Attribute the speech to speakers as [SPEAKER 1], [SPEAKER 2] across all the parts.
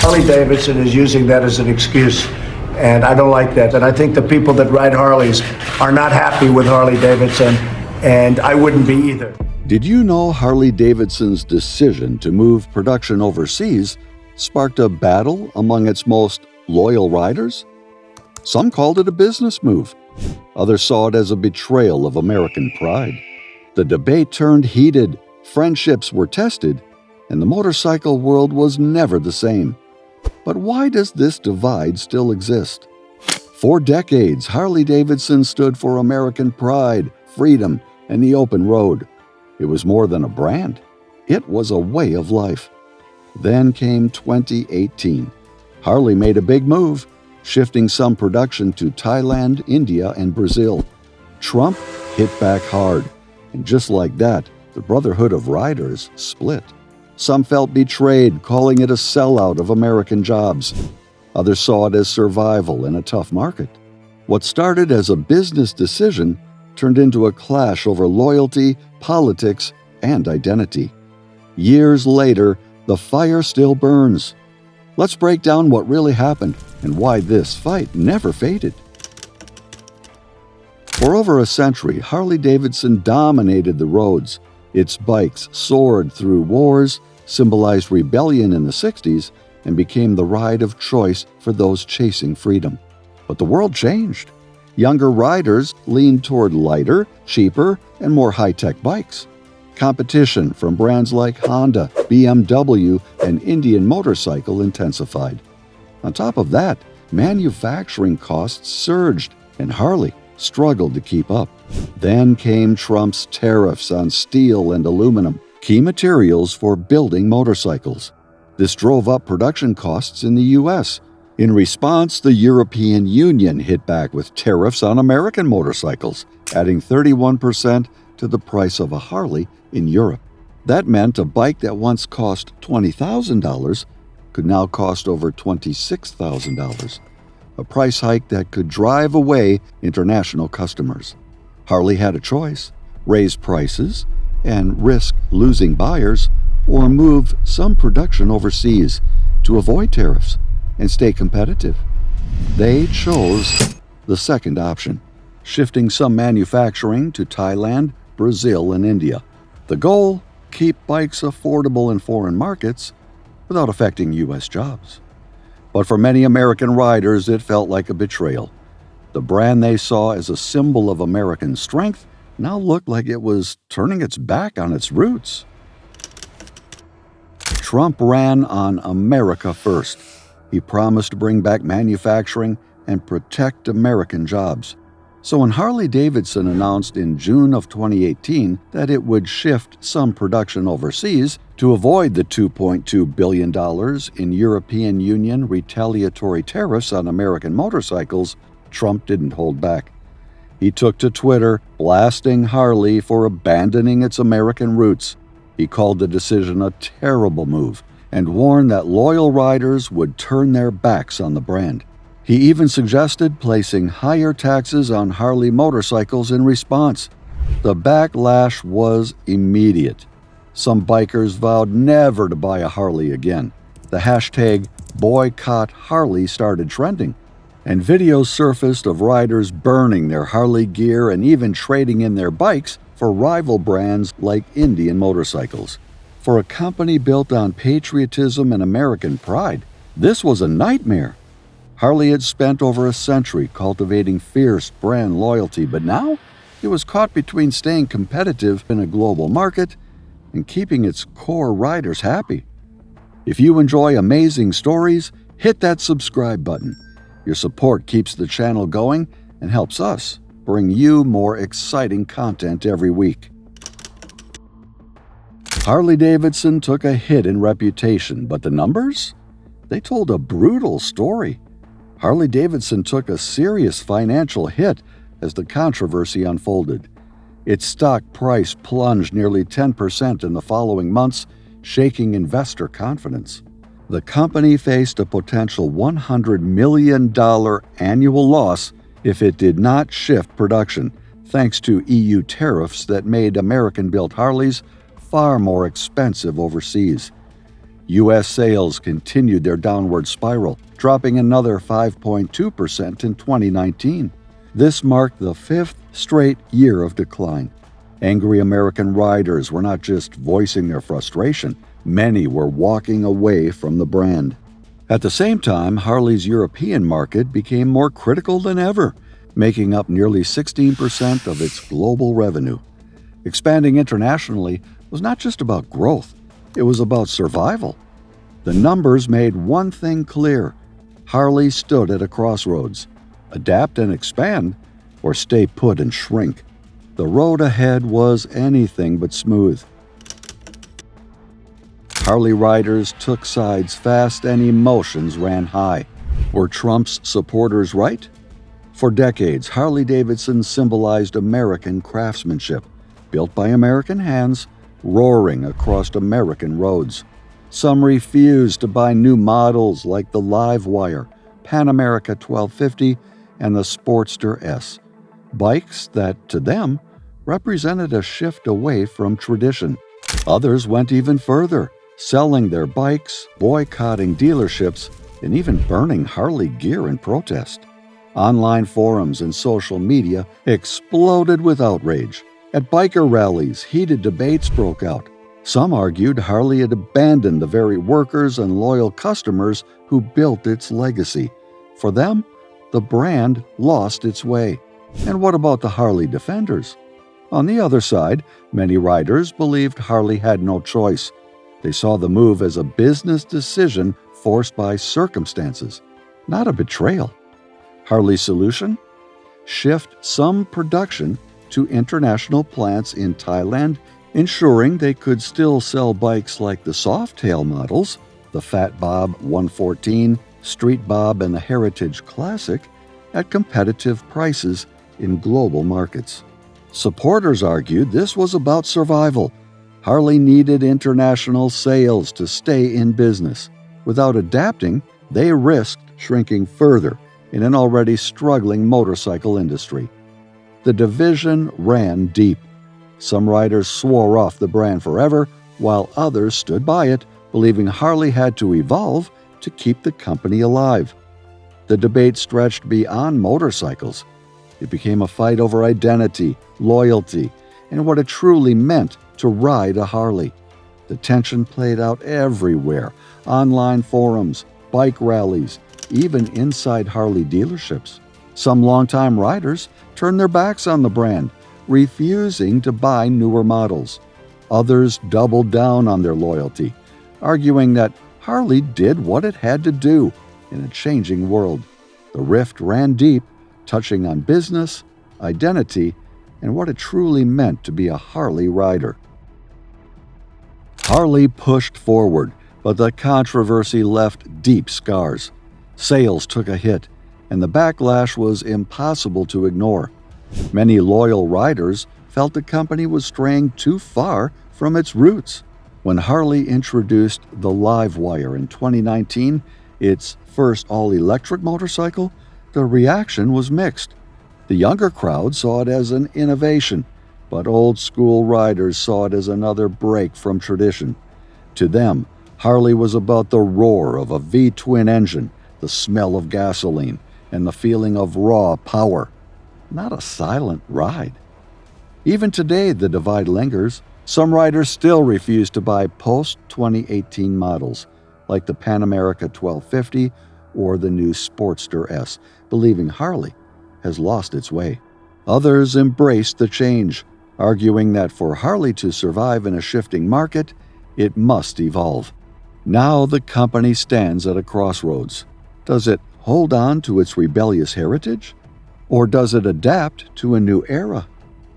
[SPEAKER 1] Harley-Davidson is using that as an excuse, and I don't like that. And I think the people that ride Harleys are not happy with Harley-Davidson, and I wouldn't be either.
[SPEAKER 2] Did you know Harley-Davidson's decision to move production overseas sparked a battle among its most loyal riders? Some called it a business move. Others saw it as a betrayal of American pride. The debate turned heated, friendships were tested, and the motorcycle world was never the same. But why does this divide still exist? For decades, Harley-Davidson stood for American pride, freedom, and the open road. It was more than a brand. It was a way of life. Then came 2018. Harley made a big move, shifting some production to Thailand, India, and Brazil. Trump hit back hard, and just like that, the Brotherhood of Riders split. Some felt betrayed, calling it a sellout of American jobs. Others saw it as survival in a tough market. What started as a business decision turned into a clash over loyalty, politics, and identity. Years later, the fire still burns. Let's break down what really happened and why this fight never faded. For over a century, Harley-Davidson dominated the roads. Its bikes soared through wars, symbolized rebellion in the 60s, and became the ride of choice for those chasing freedom. But the world changed. Younger riders leaned toward lighter, cheaper, and more high-tech bikes. Competition from brands like Honda, BMW, and Indian Motorcycle intensified. On top of that, manufacturing costs surged, and Harley struggled to keep up. Then came Trump's tariffs on steel and aluminum, key materials for building motorcycles. This drove up production costs in the U.S. In response, the European Union hit back with tariffs on American motorcycles, adding 31% to the price of a Harley in Europe. That meant a bike that once cost $20,000 could now cost over $26,000, a price hike that could drive away international customers. Harley had a choice: raise prices and risk losing buyers, or move some production overseas to avoid tariffs and stay competitive. They chose the second option, shifting some manufacturing to Thailand, Brazil, and India. The goal: keep bikes affordable in foreign markets without affecting U.S. jobs. But for many American riders, it felt like a betrayal. The brand they saw as a symbol of American strength now looked like it was turning its back on its roots. Trump ran on America first. He promised to bring back manufacturing and protect American jobs. So when Harley-Davidson announced in June of 2018 that it would shift some production overseas to avoid the $2.2 billion in European Union retaliatory tariffs on American motorcycles, Trump didn't hold back. He took to Twitter, blasting Harley for abandoning its American roots. He called the decision a terrible move and warned that loyal riders would turn their backs on the brand. He even suggested placing higher taxes on Harley motorcycles in response. The backlash was immediate. Some bikers vowed never to buy a Harley again. The hashtag Boycott Harley started trending, and videos surfaced of riders burning their Harley gear and even trading in their bikes for rival brands like Indian Motorcycles. For a company built on patriotism and American pride, this was a nightmare. Harley had spent over a century cultivating fierce brand loyalty, but now it was caught between staying competitive in a global market and keeping its core riders happy. If you enjoy amazing stories, hit that subscribe button. Your support keeps the channel going and helps us bring you more exciting content every week. Harley-Davidson took a hit in reputation, but the numbers? They told a brutal story. Harley-Davidson took a serious financial hit as the controversy unfolded. Its stock price plunged nearly 10% in the following months, shaking investor confidence. The company faced a potential $100 million annual loss if it did not shift production, thanks to EU tariffs that made American-built Harleys far more expensive overseas. U.S. sales continued their downward spiral, dropping another 5.2% in 2019. This marked the fifth straight year of decline. Angry American riders were not just voicing their frustration, many were walking away from the brand. At the same time, Harley's European market became more critical than ever, making up nearly 16% of its global revenue. Expanding internationally was not just about growth, it was about survival. The numbers made one thing clear: Harley stood at a crossroads. Adapt and expand, or stay put and shrink. The road ahead was anything but smooth. Harley riders took sides fast and emotions ran high. Were Trump's supporters right? For decades, Harley-Davidson symbolized American craftsmanship, built by American hands, roaring across American roads. Some refused to buy new models like the Livewire, Pan America 1250, and the Sportster S, bikes that, to them, represented a shift away from tradition. Others went even further, selling their bikes, boycotting dealerships, and even burning Harley gear in protest. Online forums and social media exploded with outrage. At biker rallies, heated debates broke out. Some argued Harley had abandoned the very workers and loyal customers who built its legacy. For them, the brand lost its way. And what about the Harley defenders? On the other side, many riders believed Harley had no choice. They saw the move as a business decision forced by circumstances, not a betrayal. Harley's solution? Shift some production to international plants in Thailand, ensuring they could still sell bikes like the Softail models, the Fat Bob 114, Street Bob, and the Heritage Classic, at competitive prices in global markets. Supporters argued this was about survival. Harley needed international sales to stay in business. Without adapting, they risked shrinking further in an already struggling motorcycle industry. The division ran deep. Some riders swore off the brand forever, while others stood by it, believing Harley had to evolve to keep the company alive. The debate stretched beyond motorcycles. It became a fight over identity, loyalty, and what it truly meant to ride a Harley. The tension played out everywhere: online forums, bike rallies, even inside Harley dealerships. Some longtime riders turned their backs on the brand, refusing to buy newer models. Others doubled down on their loyalty, arguing that Harley did what it had to do in a changing world. The rift ran deep, touching on business, identity, and what it truly meant to be a Harley rider. Harley pushed forward, but the controversy left deep scars. Sales took a hit, and the backlash was impossible to ignore. Many loyal riders felt the company was straying too far from its roots. When Harley introduced the Livewire in 2019, its first all-electric motorcycle, the reaction was mixed. The younger crowd saw it as an innovation, but old-school riders saw it as another break from tradition. To them, Harley was about the roar of a V-twin engine, the smell of gasoline, and the feeling of raw power, not a silent ride. Even today, the divide lingers. Some riders still refuse to buy post-2018 models, like the Pan America 1250 or the new Sportster S, believing Harley has lost its way. Others embrace the change, arguing that for Harley to survive in a shifting market, it must evolve. Now the company stands at a crossroads. Does it hold on to its rebellious heritage? Or does it adapt to a new era?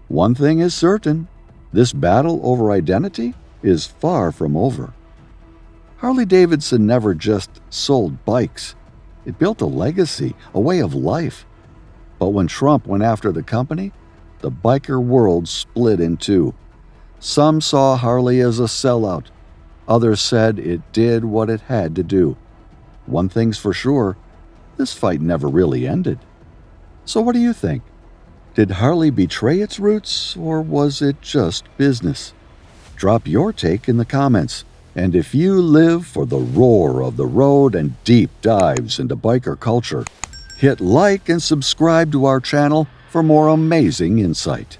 [SPEAKER 2] One thing is certain: this battle over identity is far from over. Harley-Davidson never just sold bikes. It built a legacy, a way of life. But when Trump went after the company, the biker world split in two. Some saw Harley as a sellout. Others said it did what it had to do. One thing's for sure, this fight never really ended. So what do you think? Did Harley betray its roots, or was it just business? Drop your take in the comments. And if you live for the roar of the road and deep dives into biker culture, hit like and subscribe to our channel for more amazing insight.